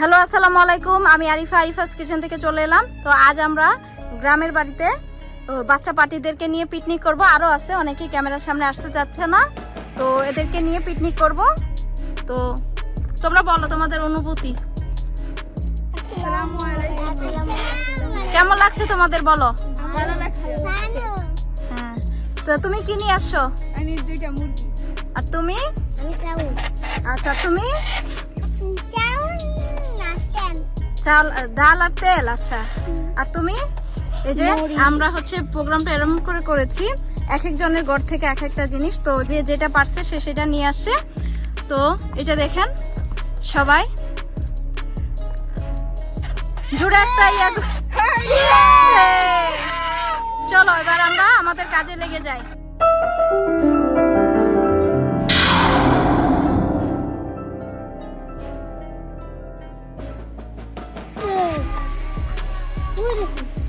Hello আসসালামু আলাইকুম, আমি আরিফা আরিফাস কিচেন থেকে চলে এলাম। তো আজ আমরা গ্রামের বাড়িতে বাচ্চা পার্টিদেরকে নিয়ে পিকনিক করব। আরও আছে, অনেকেই ক্যামেরার সামনে আসতে চাচ্ছে না, তো এদেরকে নিয়ে পিকনিক করব। তো তোমরা বলো তোমাদের অনুভূতি কেমন লাগছে, তোমাদের বলো। ভালো লাগছে। হ্যাঁ, তো তুমি কি নিয়ে আসছো? আমি দুইটা মুরগি। আর তুমি? আচ্ছা, তুমি চাল ডাল আর তেল। আচ্ছা, আর তুমি? এই যে আমরা হচ্ছে প্রোগ্রামটা এরকম করে করেছি, এক একজনের ঘর থেকে এক একটা জিনিস, তো যে যেটা পারছে সে সেটা নিয়ে আসে। তো এই যে দেখেন সবাই জুড়ে একটা চলো এবার আমরা আমাদের কাজে লেগে যাই।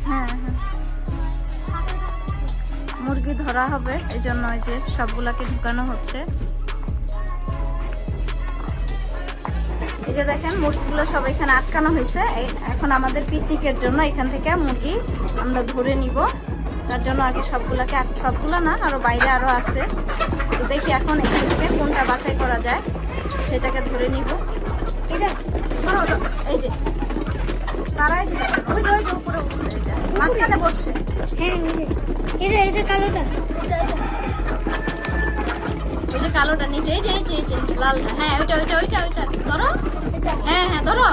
হ্যাঁ, মুরগি ধরা হবে, এই জন্য ওই যে সবগুলাকে ঢুকানো হচ্ছে। এই যে দেখেন মুরগিগুলো সব এখানে আটকানো হয়েছে। এখন আমাদের পিকনিকের জন্য এখান থেকে মুরগি আমরা ধরে নিব, তার জন্য আগে সবগুলাকে, সবগুলো না আরো বাইরে আরো আছে। তো দেখি এখন এখান থেকে কোনটা বাছাই করা যায় সেটাকে ধরে নিব। এই যে তারাই দিতেছে, ওই যে উপরে উঠছে, এটা মাঝখানে বসছে। হ্যাঁ, এই যে কালোটা, ওই যে কালোটা নিচে, এই যে লালটা। হ্যাঁ, ওইটা ধরো। হ্যাঁ ধরো।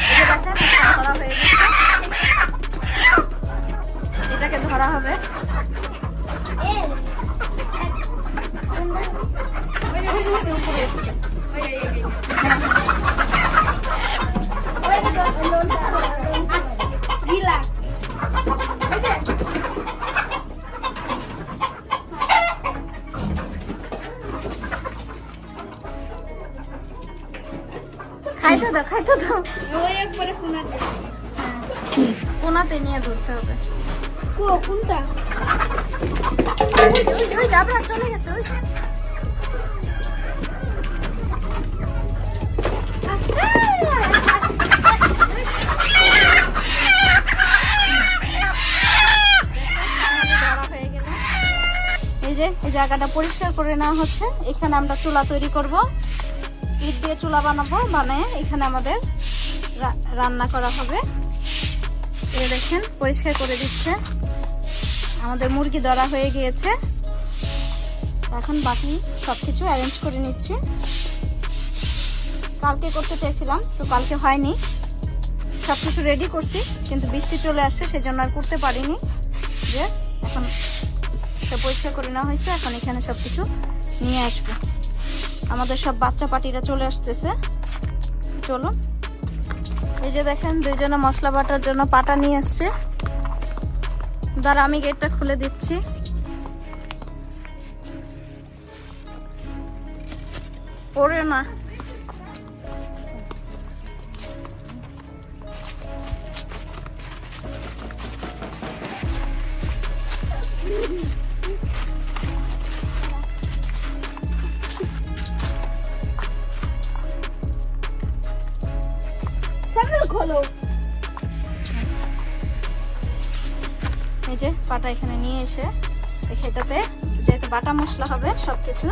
এই যে দেখেন ধরা হয়ে গেছে, এটাকে ধরা হবে। ওই যে উপরে উঠছে। খাইতে দাও। ওই একবারে কোনাতে। কোনাতে নিয়ে ধরতে হবে। কোনটা? ওই যে আপনার চলে গেছে, ওই যে। এই জায়গাটা পরিষ্কার করে নেওয়া হচ্ছে। এখানে আমরা চুলা তৈরি করব, ইট দিয়ে চুলা বানাবো, বানিয়ে এখানে আমাদের রান্না করা হবে। এই দেখেন পরিষ্কার করে দিচ্ছে। আমাদের মুরগি ধরা হয়ে গিয়েছে, এখন বাকি সবকিছু অ্যারেঞ্জ করে নিচ্ছি। কালকে করতে চাইছিলাম, তো কালকে হয়নি, সবকিছু রেডি করছি, কিন্তু বৃষ্টি চলে আসছে সেজন্য আর করতে পারিনি। যে এখন সব পরিষ্কার করে নেওয়া হয়েছে, এখন এখানে সবকিছু নিয়ে আসবো। আমাদের সব বাচ্চা পার্টিরা চলে আসতেছে, চলো। এই যে দেখেন দুইজনে মশলা বাটার জন্য পাটা নিয়ে আসছে। দাঁড়া, আমি গেটটা খুলে দিচ্ছি। পড়ে না। এই যে পাটা এখানে নিয়ে এসে এটাতে যেহেতু বাটা মশলা হবে সবকিছু,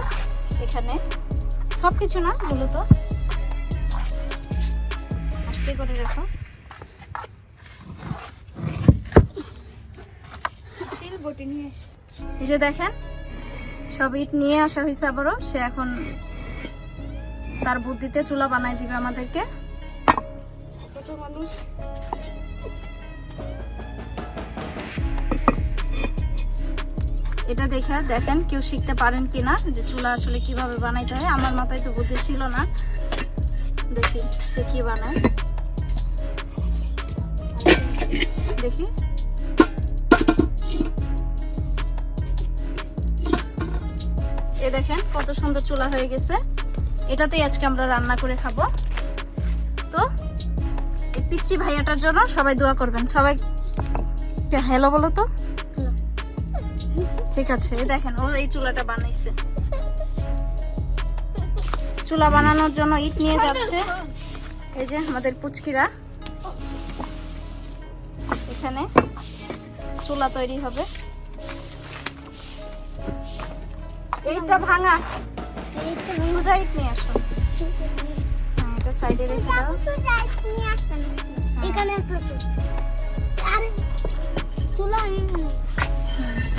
এখানে সবকিছু না মূলত আস্তে করে রাখো। এই যে দেখেন সব ইট নিয়ে আসা হয়েছে আবারও, সে এখন তার বুদ্ধিতে চুলা বানাই দিবে আমাদেরকে। ছোট মানুষ এটা দেখে দেখেন কেউ শিখতে পারেন কিনা যে চুলা আসলে কিভাবে বানাইতে হয়। আমার মাথায় তো বুদ্ধি ছিল না, দেখি সে কি বানায়। দেখি এ দেখেন কত সুন্দর চুলা হয়ে গেছে, এটাতেই আজকে আমরা রান্না করে খাবো। তো এই পিচ্চি ভাইয়াটার জন্য সবাই দোয়া করবেন। সবাই হ্যালো বলো তো। ঠিক আছে, দেখেন ও এই চুলাটা বানাইছে। চুলা বানানোর জন্য ইট নিয়ে যাচ্ছে। এই যে আমাদের পুচকিরা, এখানে চুলা তৈরি হবে। এইটা ভাঙা, সোজা ইট নিয়ে আসো। এটা সাইডে রেখে দাও। এখানে একটা আরে চুলা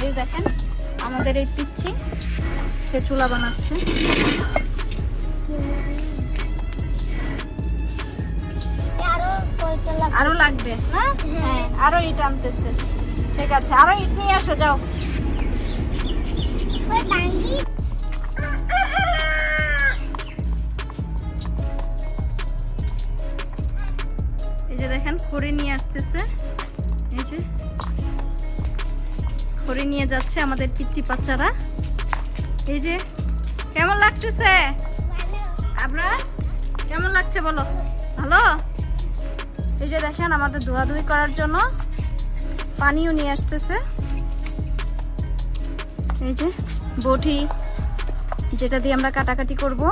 এই দেখেন আমাদের এই পিচ্ছি, সে চুলা বানাচ্ছে। আরো লাগবে না? হ্যাঁ, আরো ইট আনতেছে। ঠিক আছে, আরো ইট নিয়ে আসো, যাও। এই যে দেখেন খড়ি নিয়ে আসতেছে, এই যে খড়ি নিয়ে যাচ্ছে আমাদের পিচ্চি বাচ্চারা। এই যে কেমন লাগতেছে আপনার, কেমন লাগছে বলো? ভালো। এই যে দেখেন আমাদের ধোয়াধুয়ি করার জন্য পানিও নিয়ে আসতেছে। এই যে বটি, যেটা দিয়ে আমরা কাটাকাটি করব।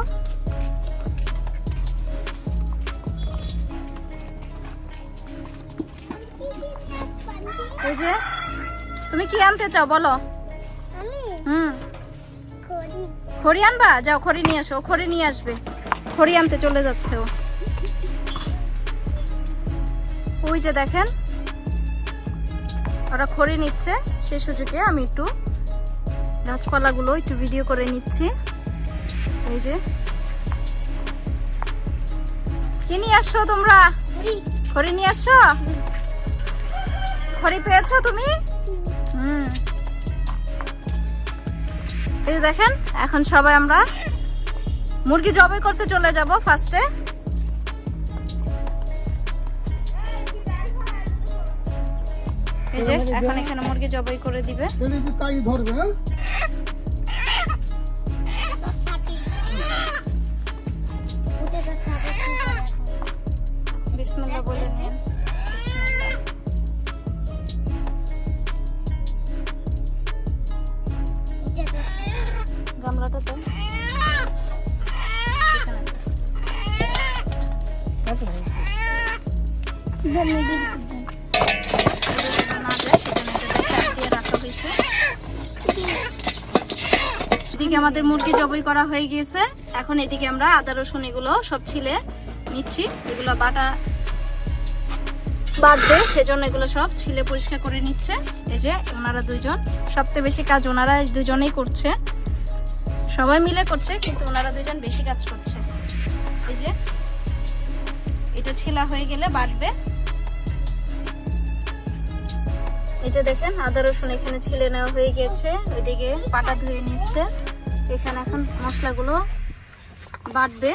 এই যে তুমি কি আনতে চাও বলো? খড়ি আনবা? যাও খড়ি নিয়ে আসো। খড়ি নিয়ে আসবে, খড়ি আনতে চলে যাচ্ছে ও। ওই যে দেখেন ওরা খড়ি নিচ্ছে, সেই সুযোগে আমি একটু গাছপালাগুলো একটু ভিডিও করে নিচ্ছি। এই যে কি নিয়ে আসছো তোমরা? খড়ি নিয়ে আসছো? খড়ি পেয়েছো তুমি? এই দেখেন এখন সবাই আমরা মুরগি জবাই করতে চলে যাব ফার্স্টে। এই যে এখন এখানে মুরগি জবাই করে দিবে। বিসমিল্লাহ বলে নিন। বিসমিল্লাহ। গামলাটা তো এদিকে আমাদের মুরগি জবাই করা হয়ে গিয়েছে। এখন এদিকে আমরা আদা রসুন এগুলো সব ছিলে নিচ্ছি। এগুলো বাটবে, সেজন্য এগুলো সব ছিলে পরিষ্কার করে নিচ্ছে। এই যে ওনারা দুইজন, সবচেয়ে বেশি কাজ ওনারা দুজনেই করছে, সবাই মিলে করছে, কিন্তু ওনারা দুইজন বেশি কাজ করছে। এই যে এটা ছিলা হয়ে গেলে বাটবে। এই যে দেখেন আদা রসুন এখানে ছিলে নেওয়া হয়ে গেছে, ওইদিকে পাটা ধুয়ে নিচ্ছে। এখানে এখন মশলাগুলো বাটবে।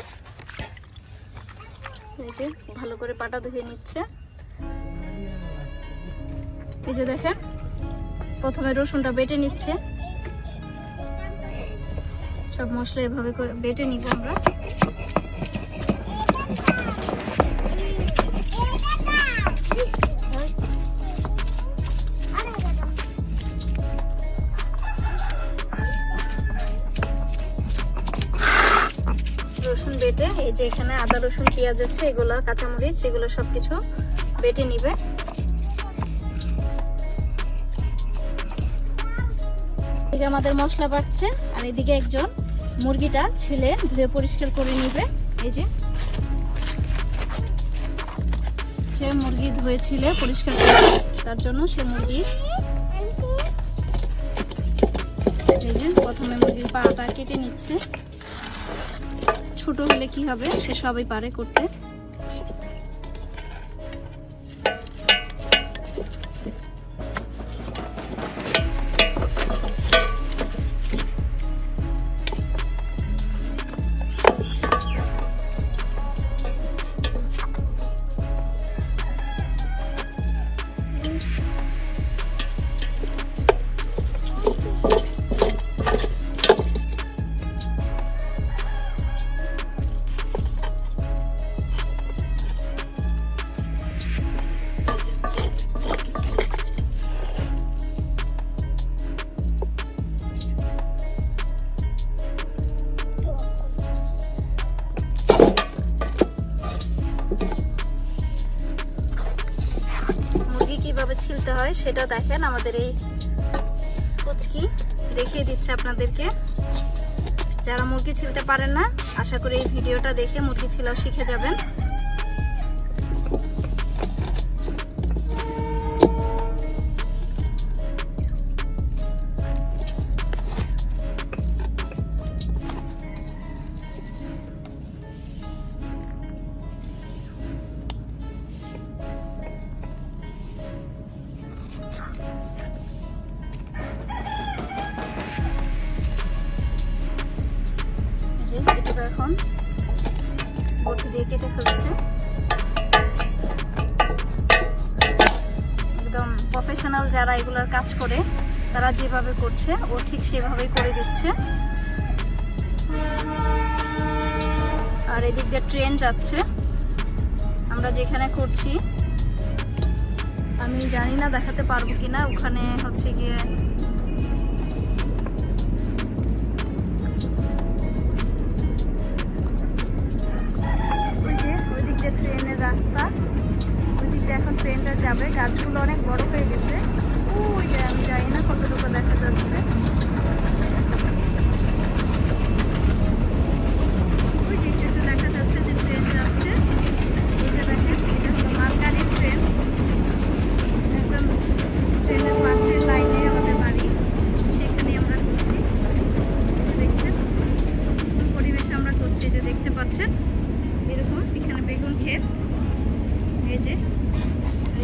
এই যে ভালো করে পাটা ধুয়ে নিচ্ছে। এই যে দেখেন প্রথমে রসুনটা বেটে নিচ্ছে। সব মশলা এভাবে করে বেটে নিব আমরা। রসুন বেটে এই যে এখানে আদা রসুন পেঁয়াজ আছে, এগুলো কাঁচামরিচ, এগুলো সবকিছু বেটে নিবে। এদিকে আমাদের মশলা বাটছে, আর এদিকে একজন মুরগিটা ছিলে ধুয়ে পরিষ্কার করে নিবে। এই যে সে মুরগি ধুয়ে ছিলে পরিষ্কার করে, তার জন্য সে মুরগি এই যে প্রথমে মুরগির পাটা কেটে নিচ্ছে। ছোট হলে কি হবে, সে সবাই পারে করতে। মুরগি কিভাবে ছিলতে হয় সেটা দেখেন আমাদের এই কুচকি দেখিয়ে দিচ্ছে আপনাদেরকে। যারা মুরগি ছিলতে পারেন না, আশা করি এই ভিডিওটা দেখে মুরগি ছিলাও শিখে যাবেন। এটুকু এখন বটি দিয়ে কেটে ফেলছে। একদম প্রফেশনাল যারা এগুলোর কাজ করে তারা যেভাবে করছে ও ঠিক সেভাবেই করে দিচ্ছে। আর এদিক দিয়ে ট্রেন যাচ্ছে আমরা যেখানে করছি। আমি জানি না দেখাতে পারবো কিনা, ওখানে হচ্ছে গিয়ে ট্রেনের রাস্তা, ওই দিকটা এখন ট্রেনটা যাবে। গাছগুলো অনেক বড় হয়ে গেছে, ওই যে আমি জানি না কতটুকু দেখা যাচ্ছে। ওই যে একটু দেখা যাচ্ছে যে ট্রেন যাচ্ছে, ওইটা দেখেন, এটা হলো মালগাড়ির ট্রেন। একদম ট্রেনের পাশে লাইনে আমাদের বাড়ি, সেখানে আমরা করছি। দেখছেন পরিবেশে আমরা করছি, যে দেখতে পাচ্ছেন এরকম এখানে বেগুন ক্ষেত,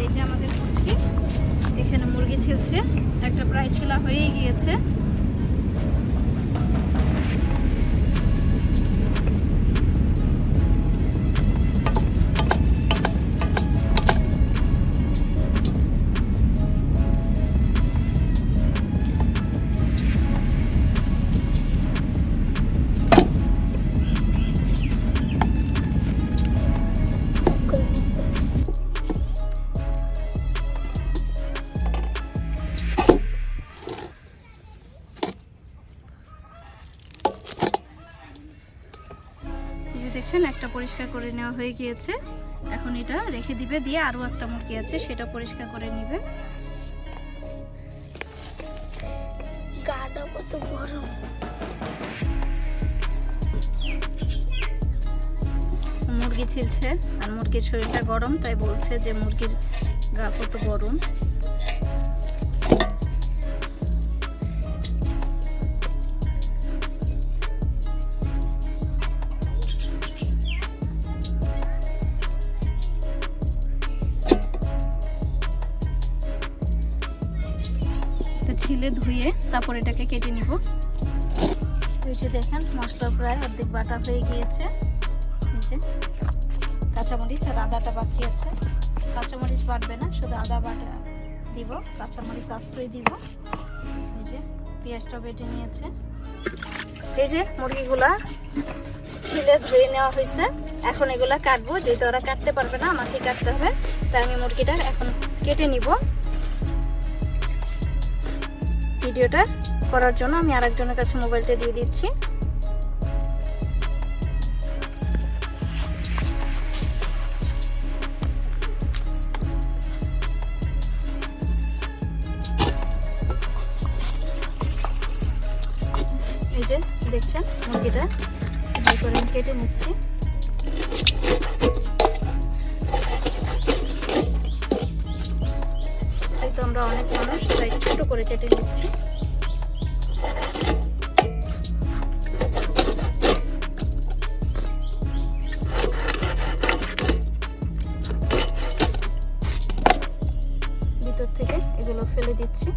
এই যে আমাদের কুচকি। এখানে মুরগি ছিলছে, একটা প্রায় ছিলা হয়েই গিয়েছে। দেখছেন একটা পরিষ্কার করে নেওয়া হয়ে গিয়েছে। এখন এটা রেখে দিবে, দিয়ে আরো একটা মুরগি আছে সেটা পরিষ্কার করে নিবে। গাটা কত বড়, মুরগি ছিলছে আর মুরগির শরীরটা গরম, তাই বলছে যে মুরগির গা কত গরম। ছিলে ধুয়ে তারপর এটাকে কেটে নিব। এই যে দেখেন মশলা প্রায় অর্ধেক বাটা হয়ে গিয়েছে। এই যে কাঁচামরিচ আর আদাটা বাকি আছে। কাঁচামরিচ বাটবে না, শুধু আদা বাটা দিব, কাঁচামরিচ আস্তই দিব। এই যে পেঁয়াজটা বেটে নিয়েছে। এই যে মুরগিগুলা ছিলে ধুয়ে নেওয়া হয়েছে। এখন এগুলা কাটবো, যেহেতু ওরা কাটতে পারবে না, আমাকে কাটতে হবে, তাই আমি মুরগিটা এখন কেটে নিব। ভিডিওটা করার জন্য আমি আরেকজনের কাছে মোবাইলটা দিয়ে দিচ্ছি। এই যে দেখছেন মুরগিটা করে কেটে নিচ্ছি। তো আমরা অনেক মানুষ, তাই ছোট করে কেটে নিচ্ছি। ভিতর থেকে এগুলো ফেলে দিচ্ছি।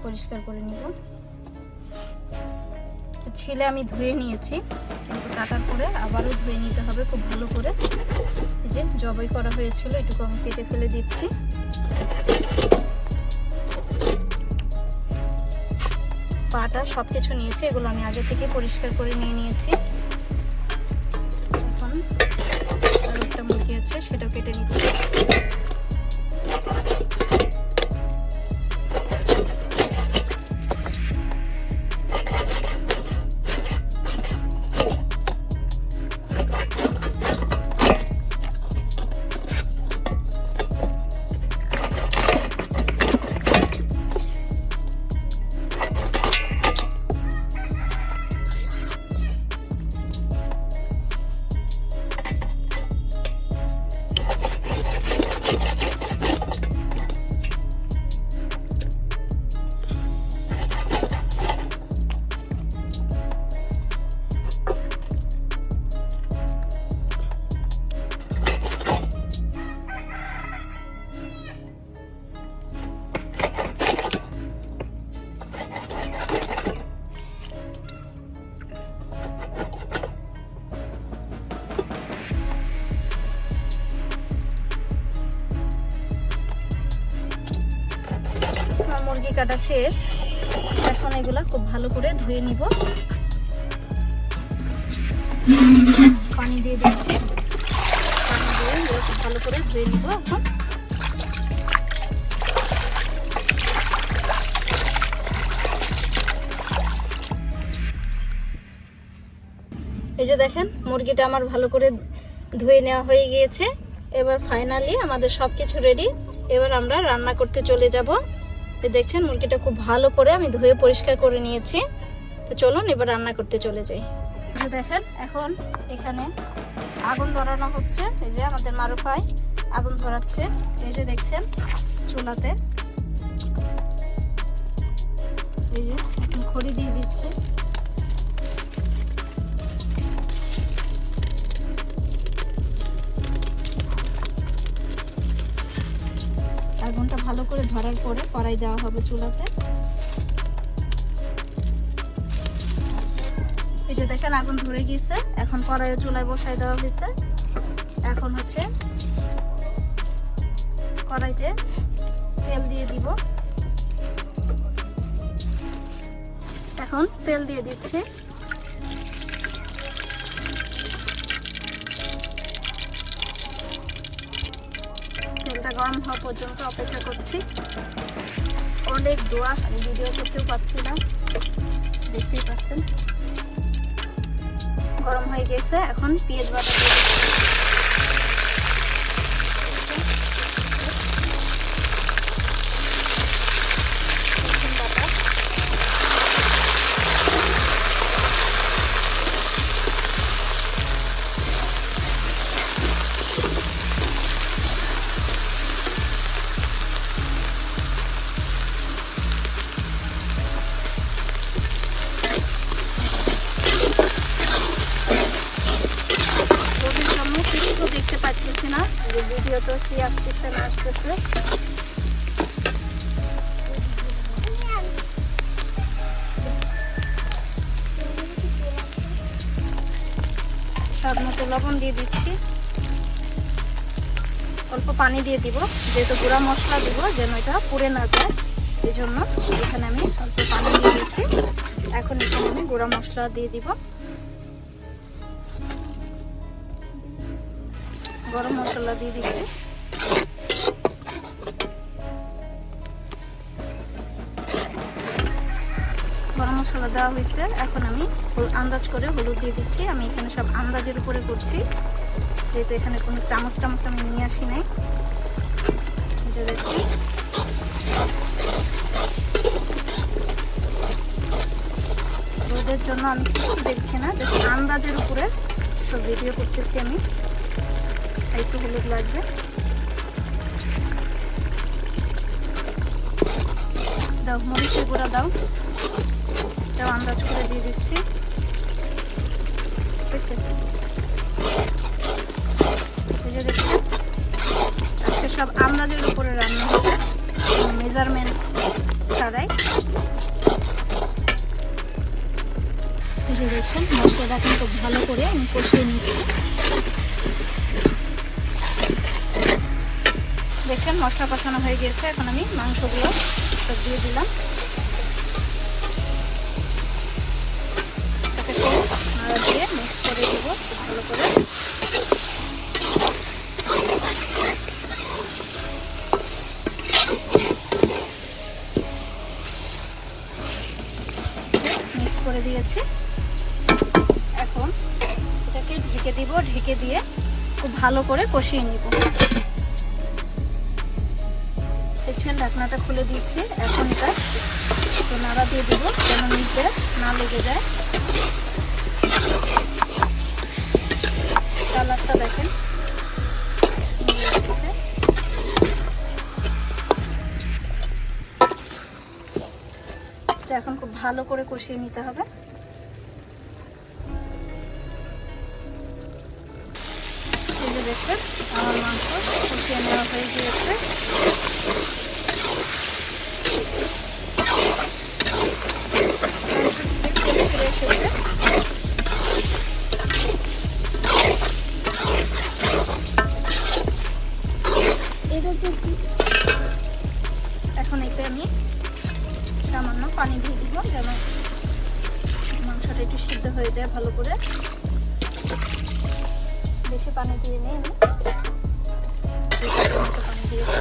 পরিষ্কার করে নিব। ছিলে আমি ধুয়ে নিয়েছি, কিন্তু কাটার পরে আবারও ধুয়ে নিতে হবে খুব ভালো করে। এই যে জবাই করা হয়েছিল, এটুকু আমি কেটে ফেলে দিচ্ছি। পাটা সব কিছু নিয়েছি, এগুলো আমি আগে থেকে পরিষ্কার করে নিয়ে নিয়েছি। এখন আর একটা মুরগি আছে, সেটাও কেটে নিচ্ছি। মুরগি কাটা শেষ, এখন এগুলা খুব ভালো করে ধুয়ে নিব। পানি দিয়ে দিচ্ছি, পানি দিয়ে এগুলো খুব ভালো করে ধুয়ে নিব। এখন এই যে দেখেন মুরগিটা আমার ভালো করে ধুয়ে নেওয়া হয়ে গিয়েছে। এবার ফাইনালি আমাদের সব কিছু রেডি। এবার আমরা রান্না করতে চলে যাব। দেখছেন মুরগিটা খুব ভালো করে আমি ধুয়ে পরিষ্কার করে নিয়েছি। তো চলুন এবার রান্না করতে চলে যাই। এই যে দেখেন এখন এখানে আগুন ধরানো হচ্ছে। এই যে আমাদের মারুফাই আগুন ধরাচ্ছে। এই যে দেখছেন চুলাতে, এই যে এখন খড়ি দিয়ে দিচ্ছে। আগুনটা ভালো করে ধরার পরে কড়াই দেওয়া হবে চুলাতে। এই যে দেখেন আগুন ধরে গিয়েছে, এখন কড়াইও চুলায় বসাই দেওয়া হয়েছে। এখন হচ্ছে কড়াইতে তেল দিয়ে দিব। এখন তেল দিয়ে দিচ্ছি। তেলটা গরম হওয়া পর্যন্ত অপেক্ষা করছি। অনেক দোয়া, আমি ভিডিও করতেও পাচ্ছি না, দেখতেই পাচ্ছেন। গরম হয়ে গেছে, এখন পেঁয়াজ বাটা দিয়ে দেখতে পাচ্ছি না, ভিডিও তো কি আসতেছে না আসতেছে। স্বাদ মতো লবণ দিয়ে দিচ্ছি, অল্প পানি দিয়ে দিব, যেহেতু গুঁড়া মশলা দিব যেন এটা পুড়ে না যায়, এই জন্য এখানে আমি অল্প পানি দিয়ে দিচ্ছি। এখন এখানে আমি গুঁড়া মশলা দিয়ে দিব, গরম মশলা দিয়ে দিচ্ছি। গরম মশলা দেওয়া হয়েছে, এখন আমি আন্দাজ করে হলুদ দিয়ে দিচ্ছি। আমি এখানে সব আন্দাজের উপরে করছি, যেহেতু এখানে কোনো চামচ টামচ আমি নিয়ে আসি নাই। দেখছি রোদের জন্য আমি কিছু দেখছি না, জাস্ট আন্দাজের উপরে সব ভিডিও করতেছি আমি। একটু হলুদ লাগবে, দাও মরিচের গুঁড়া দাও, এটাও আন্দাজ করে দিয়ে দিচ্ছি। বুঝছে বুঝে দেখছি আজকে সব আন্দাজের উপরে রান্না হবে, মেজারমেন্ট ছাড়াই। বুঝে দেখছেন মশলাটা কিন্তু ভালো করে আমি কষিয়ে নিচ্ছি। দেখছেন মশলা কষানো হয়ে গেছে, এখন আমি মাংসগুলো সব দিয়ে দিলাম। ভালো করে। মিক্স করে দিয়েছি। এখন এটাকে ঢেকে দিব, ঢেকে দিয়ে খুব ভালো করে কষিয়ে নিব। দেখছেন ঢাকনাটা খুলে দিয়েছি। এখন এটা একটু নাড়া দিয়ে দিব যেন নিচে না লেগে যায়। কালারটা দেখেন এখন খুব ভালো করে কষিয়ে নিতে হবে। দেখছেন আমার মাংস কষিয়ে নেওয়া হয়ে গিয়েছে। এসেছে এখন এতে আমি সামান্য পানি দিয়ে দিব যেন মাংসটা একটু সিদ্ধ হয়ে যায় ভালো করে। বেশি পানি দিয়ে নিই আমি, পানি দিয়েছি।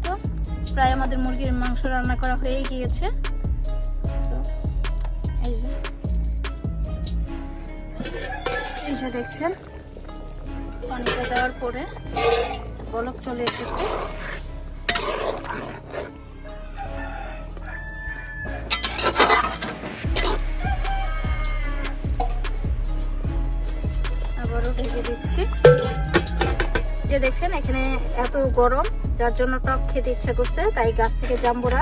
তো প্রায় আমাদের মুরগির মাংস রান্না করা হয়ে গিয়েছে। এই যে দেখছেন পানিটা দেওয়ার পরে বলক চলে এসেছে। আবারও ঢেকে দিচ্ছি। যে দেখছেন এখানে এত গরম, যার জন্য টক খেতে ইচ্ছা করছে, তাই গাছ থেকে জাম্বুরা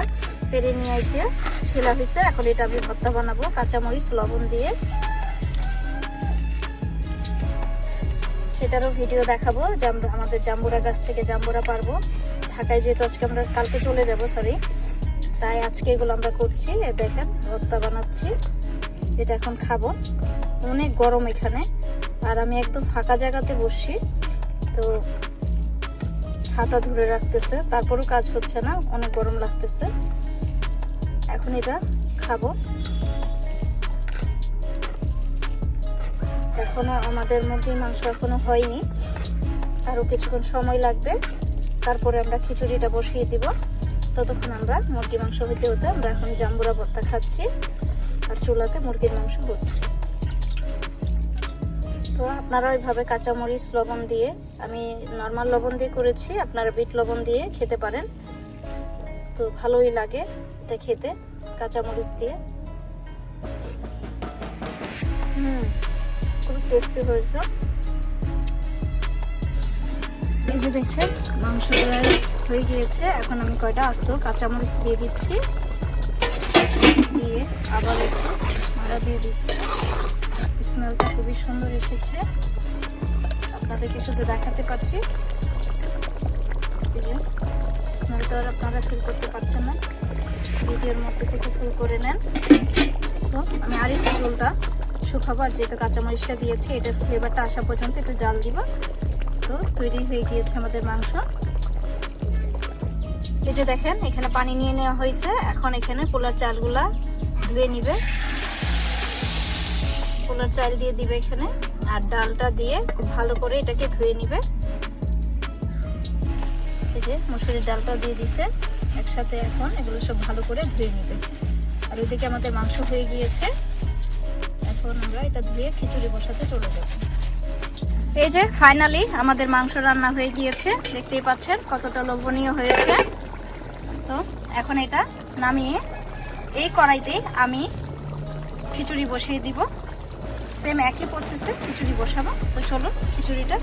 পেরে নিয়ে এসে ছিলা হয়েছে। এখন এটা আমি ভর্তা বানাবো কাঁচামরিচ লবণ দিয়ে। সেটারও ভিডিও দেখাবো যে আমরা আমাদের জাম্বুরা গাছ থেকে জাম্বুরা পারবো। ঢাকায় যেহেতু আজকে আমরা কালকে চলে যাব, তাই আজকে এগুলো আমরা করছি। দেখেন ভর্তা বানাচ্ছি, এটা এখন খাবো। অনেক গরম এখানে, আর আমি একদম ফাঁকা জায়গাতে বসছি, তো ছাতা ধরে রাখতেছে, তারপরও কাজ হচ্ছে না, অনেক গরম লাগতেছে। এখন এটা খাবো। এখনো আমাদের মুরগির মাংস এখনো হয়নি, আরো কিছুক্ষণ সময় লাগবে, তারপরে আমরা খিচুড়িটা বসিয়ে দিব। ততক্ষণ আমরা মুরগির মাংস হতে হতে আমরা এখন জাম্বুরা ভর্তা খাচ্ছি আর চুলাতে মুরগির মাংস হচ্ছে। তো আপনারা ওইভাবে কাঁচামরিচ লবণ দিয়ে, আমি নর্মাল লবণ দিয়ে করেছি, আপনারা বিট লবণ দিয়ে খেতে পারেন, তো ভালোই লাগে এটা খেতে কাঁচামরিচ দিয়ে। খুব টেস্টি হয়েছে। এই যে দেখছেন মাংস প্রায় হয়ে গিয়েছে। এখন আমি কয়টা আস্ত কাঁচামরিচ দিয়ে দিচ্ছি, দিয়ে আবার একটু নাড়া দিয়ে দিচ্ছি। স্মেলটা খুবই সুন্দর এসেছে, আপনাদেরকে শুধু দেখাতে পারছি। স্মেলটা আপনারা ফিল করতে পারছেন না, ভিডিওর মধ্যে থেকে ফিল করে নেন। তো আমি আরেকটু ঝোলটা শুকাবো, আর যেহেতু কাঁচামরিচটা দিয়েছি এটার ফ্লেভারটা আসা পর্যন্ত একটু জাল দিব। তো তৈরি হয়ে গিয়েছে আমাদের মাংস। এই যে দেখেন এখানে পানি নিয়ে নেওয়া হয়েছে। এখন এখানে পোলার চালগুলা ধুয়ে নিবে, পোলার চাল দিয়ে দিবে এখানে, আর ডালটা দিয়ে খুব ভালো করে এটাকে ধুয়ে নিবে। এই যে মসুরির ডালটা দিয়ে দিছে একসাথে, এখন এগুলো সব ভালো করে ধুয়ে নিবে। আর ওইদিকে আমাদের মাংস হয়ে গিয়েছে, এখন আমরা এটা ধুয়ে খিচুড়ি বসাতে চলে যাব। এই যে ফাইনালি আমাদের মাংস রান্না হয়ে গিয়েছে, দেখতেই পাচ্ছেন কতটা লোভনীয় হয়েছে। তো এখন এটা নামিয়ে এই কড়াইতে আমি খিচুড়ি বসিয়ে দিব। সেম একই প্রসেসে খিচুড়ি বসাবো। তো চলো খিচুড়িটা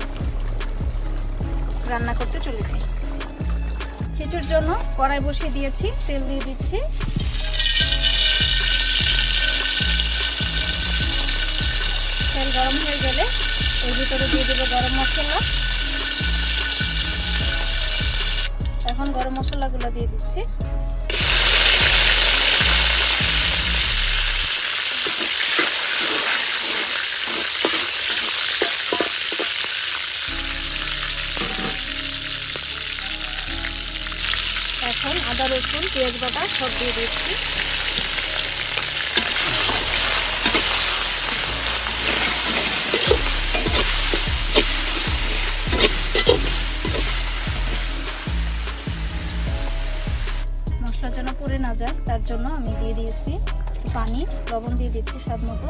রান্না করতে চলে যাই। খিচুড়ির জন্য কড়াই বসিয়ে দিয়েছি, তেল দিয়ে দিচ্ছি। তেল গরম হয়ে গেলে এর ভিতরে দিয়ে দেবো গরম মশলা। এখন গরম মশলাগুলো দিয়ে দিচ্ছি। এখন আদা রসুন পেঁয়াজ বাটা সব দিয়ে দিচ্ছি। মশলা যেন পুড়ে না যায় তার জন্য আমি দিয়ে দিয়েছি পানি, লবণ দিয়ে দিচ্ছি স্বাদ মতো।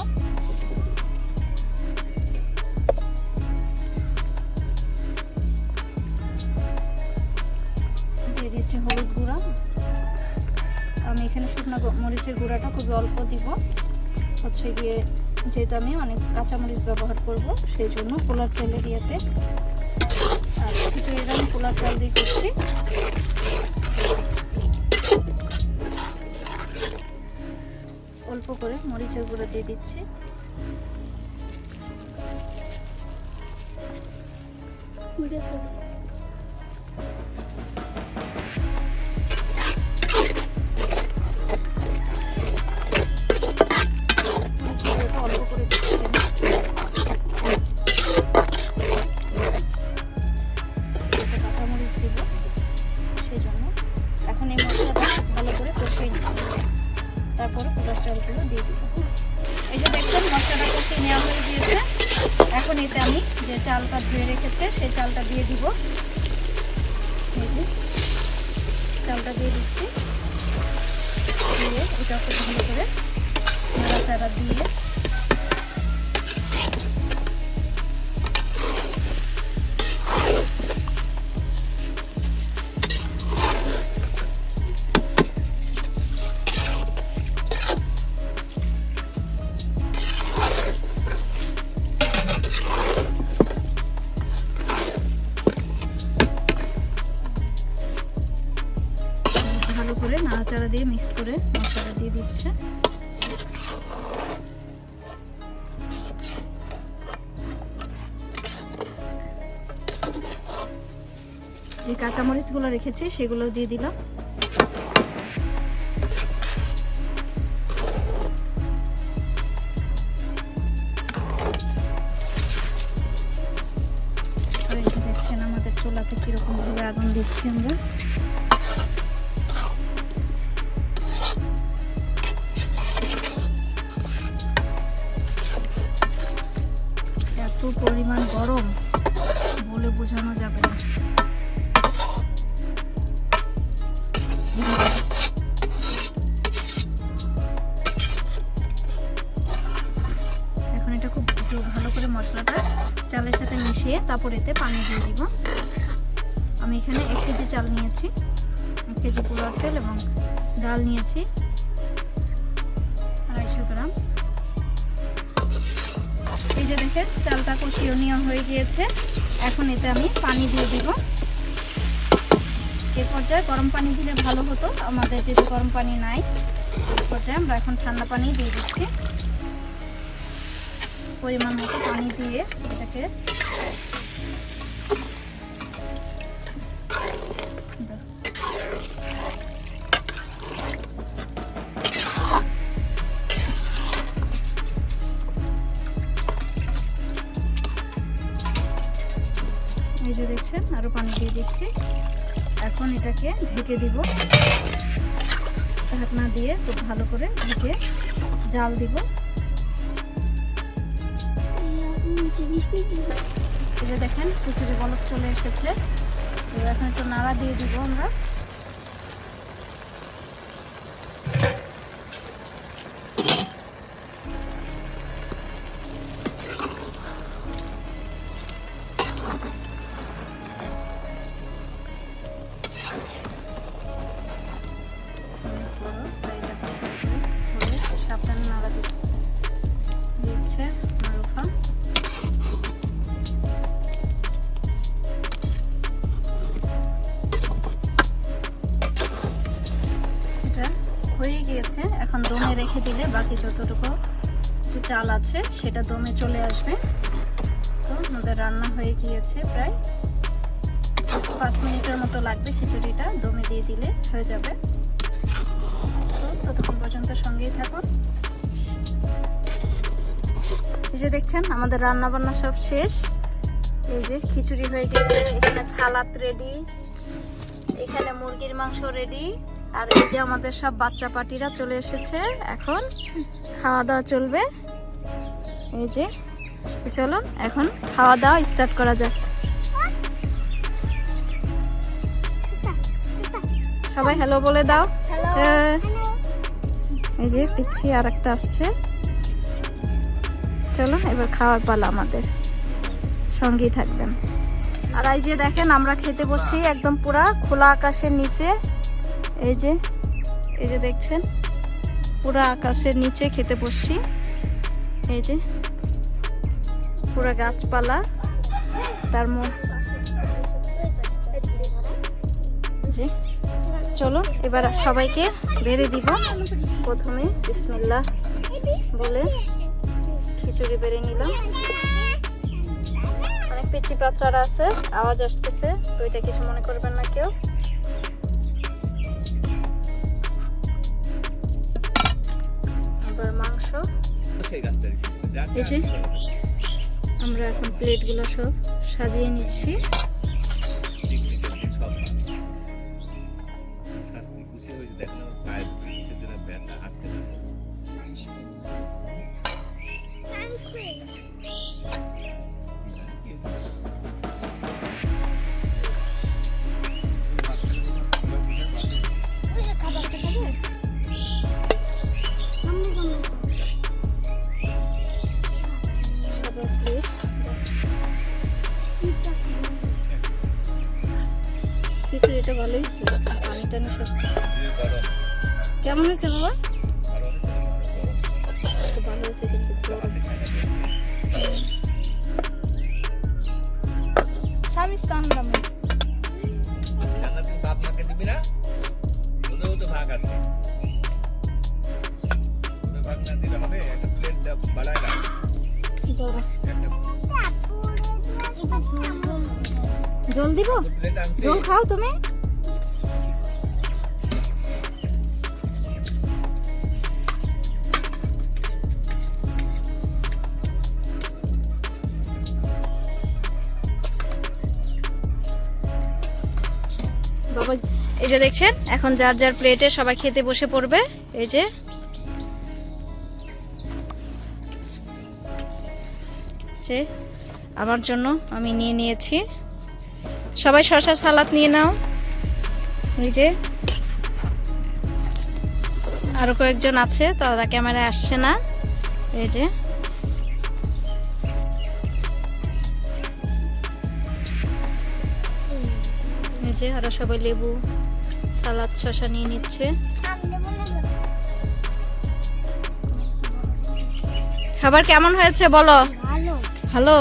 দিয়ে দিচ্ছি হলুদ গুঁড়া। আমি এখানে শুকনো মরিচের গুঁড়াটা খুবই অল্প দিব, হচ্ছে গিয়ে যেহেতু আমি অনেক কাঁচামরিচ ব্যবহার করব সেই জন্য পোলার চালের ইয়েতে। আর খিচুড়িটা আমি পোলার চাল দিয়ে করছি। অল্প করে মরিচের গুঁড়া দিয়ে দিচ্ছি। অল্প করে দিচ্ছি কাঁচামরিচ দিব সেই জন্য। এখন এই মশলাটা ভালো করে কষিয়ে নিতে হবে, তারপরে পোলার চালগুলো দিয়ে দিব। এই যে দেখছেন মশলাটা কষিয়ে নেওয়া হয়ে গিয়েছে। এখন এতে আমি যে চালটা ধুয়ে রেখেছে সেই চালটা দিয়ে দিব। এই যে চালটা দিয়ে দিচ্ছি, দিয়ে এটা খুব ভালো করে নাড়াচাড়া দিয়ে ভালো করে নাড়াচাড়া দিয়ে মিক্স করে মশলাটা দিয়ে দিচ্ছে। যে কাঁচামরিচগুলো রেখেছি সেগুলো দিয়ে দিলাম। আর এই যে দেখছেন আমাদের চুলাতে কিরকম ভাবে আগুন দিচ্ছি আমরা। এত পরিমাণ গরম বলে বোঝানো যাবে না। এখন এটা খুব ভালো করে মশলাটা চালের সাথে মিশিয়ে তারপর এতে পানি দিয়ে দিব। আমি এখানে 1 কেজি চাল নিয়েছি, 1 কেজি পোলার চাল, এবং ডাল নিয়েছি 250 গ্রাম। এই যে দেখেন চালটা কষিয়ে নেওয়া হয়ে গিয়েছে। এখন এতে আমি পানি দিয়ে দিব। এই পর্যায়ে গরম পানি দিলে ভালো হতো, আমাদের যেহেতু গরম পানি নাই এই পর্যায়ে আমরা এখন ঠান্ডা পানি দিয়ে দিচ্ছি। পরিমাণ মতো পানি দিয়ে এটাকে এই যে দেখছেন আরো পানি দিয়ে দিচ্ছি। এখন এটাকে ঢেকে দিব, ঢাকনা দিয়ে খুব ভালো করে ঢেকে জাল দিব। এই যে দেখেন খিচুড়ি বলক চলে এসেছে। এখন একটু নাড়া দিয়ে দিব আমরা। সাবধানে নাড়া দিচ্ছে মারুফা। এটা হয়ে গিয়েছে। এখন দমে রেখে দিলে বাকি যতটুকু একটু চাল আছে সেটা দমে চলে আসবে। তো আমাদের রান্না হয়ে গিয়েছে, প্রায় 5 মিনিটের মতো লাগবে। খিচুড়িটা দমে দিয়ে দিলে হয়ে যাবে। তো ততক্ষণ পর্যন্ত সঙ্গেই থাকুন। এই যে দেখছেন আমাদের রান্না বান্না সব শেষ। এই যে খিচুড়ি হয়ে গেছে, এখানে সালাদ রেডি, এখানে মুরগির মাংস রেডি, আর এই যে আমাদের সব বাচ্চা পার্টিরা চলে এসেছে, এখন খাওয়া দাওয়া চলবে। এই যে চলো এখন খাওয়া দাওয়া স্টার্ট করা যাক। সবাই হ্যালো বলে দাও। হ্যাঁ। এই যে পিচ্ছি আর একটা আসছে। চলো এবার খাওয়ার পালা আমাদের, সঙ্গেই থাকবেন। আর এই যে দেখেন আমরা খেতে বসি একদম পুরা খোলা আকাশের নিচে। এই যে দেখছেন পুরা আকাশের নিচে খেতে বসছি। এই যে পুরা গাছপালা, তার মধ্যে চলো এবার সবাইকে বেড়ে দিব। প্রথমে বিসমিল্লাহ বলে খিচুড়ি বেড়ে নিলাম। অনেক পিচি বাচ্চারা আছে, আওয়াজ আসতেছে, তো এটা কিছু মনে করবেন না কেউ। আবার মাংস। এই যে আমরা এখন প্লেটগুলো সব সাজিয়ে নিচ্ছি। খিচুড়িটা ভালোই হয়েছে, পানি টানি সব কেমন হয়েছে বাবা? ভালো হয়েছে কিন্তু জল দিব, জল খাও তুমি। বাবা এই যে দেখছেন এখন যার যার প্লেটে সবাই খেতে বসে পড়বে। এই যে আমার জন্য আমি নিয়ে নিয়েছি, সবাই শসা সালাদ নিয়ে নাও। এই যে আরো কয়েকজন আছে, তারা ক্যামেরায় আসছে না। এই যে আরো সবাই লেবু সালাদ শসা নিয়ে নিচ্ছে। খাবার কেমন হয়েছে বলো? ভালো।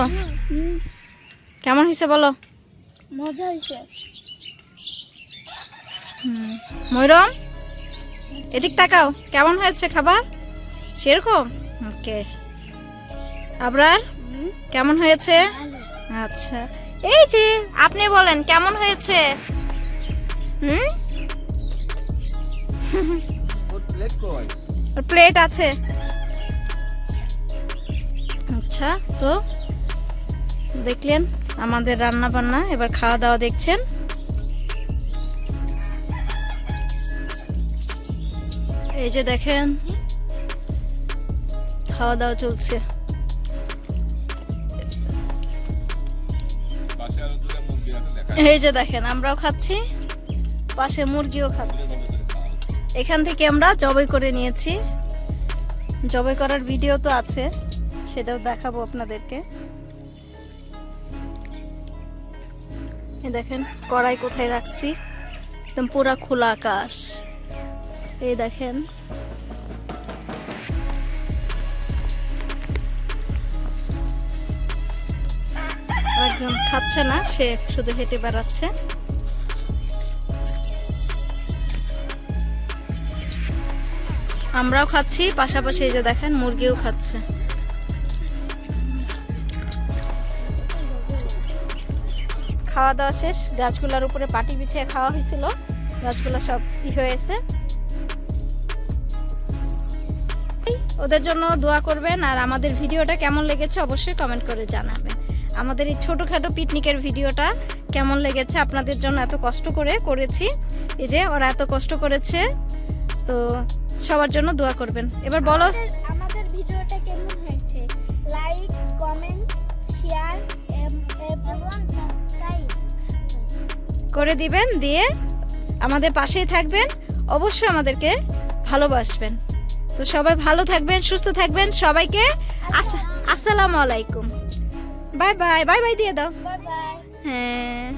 কেমন হয়েছে বলো? মজা হয়েছে। ময়ূরম এদিক তাকাও, কেমন হয়েছে খাবার? সেরকম ওকে। আবরার কেমন হয়েছে? আচ্ছা এই যে আপনি বলেন কেমন হয়েছে? প্লেট আছে। আচ্ছা তো দেখলেন আমাদের রান্না বান্না, এবার খাওয়া দাওয়া দেখছেন। এই যে দেখেন খাওয়া দাওয়া চলছে। এই যে দেখেন আমরাও খাচ্ছি, পাশে মুরগিও খাচ্ছি। এখান থেকে আমরা জবাই করে নিয়েছি, জবাই করার ভিডিও তো আছে, সেটাও দেখাবো আপনাদেরকে। দেখেন কড়াই কোথায় রাখছি, একদম পুরা খোলা আকাশ। এই দেখেন একজন খাচ্ছে না, সে শুধু হেঁটে বেড়াচ্ছে। আমরাও খাচ্ছি, পাশাপাশি এই যে দেখেন মুরগিও খাচ্ছে। খাওয়া দাওয়া শেষ, গাছগুলোর উপরে পাটি বিছিয়ে খাওয়া হয়েছিল, গাছগুলো সব হয়েছে। ওদের জন্য দোয়া করবেন, আর আমাদের ভিডিওটা কেমন লেগেছে অবশ্যই কমেন্ট করে জানাবেন। আমাদের এই ছোটোখাটো পিকনিকের ভিডিওটা কেমন লেগেছে, আপনাদের জন্য এত কষ্ট করে করেছি। এই যে ওরা এত কষ্ট করেছে, তো সবার জন্য দোয়া করবেন। এবার বলো আমাদের ভিডিওটা কেমন হয়েছে, লাইক কমেন্ট শেয়ার এবং সাবস্ক্রাইব করে দিবেন, দিয়ে আমাদের পাশেই থাকবেন, অবশ্যই আমাদেরকে ভালোবাসবেন। তো সবাই ভালো থাকবেন, সুস্থ থাকবেন, সবাইকে আসসালামু আলাইকুম, বাই বাই, বাই বাই দিয়ে দাও। Bye bye. হ্যাঁ।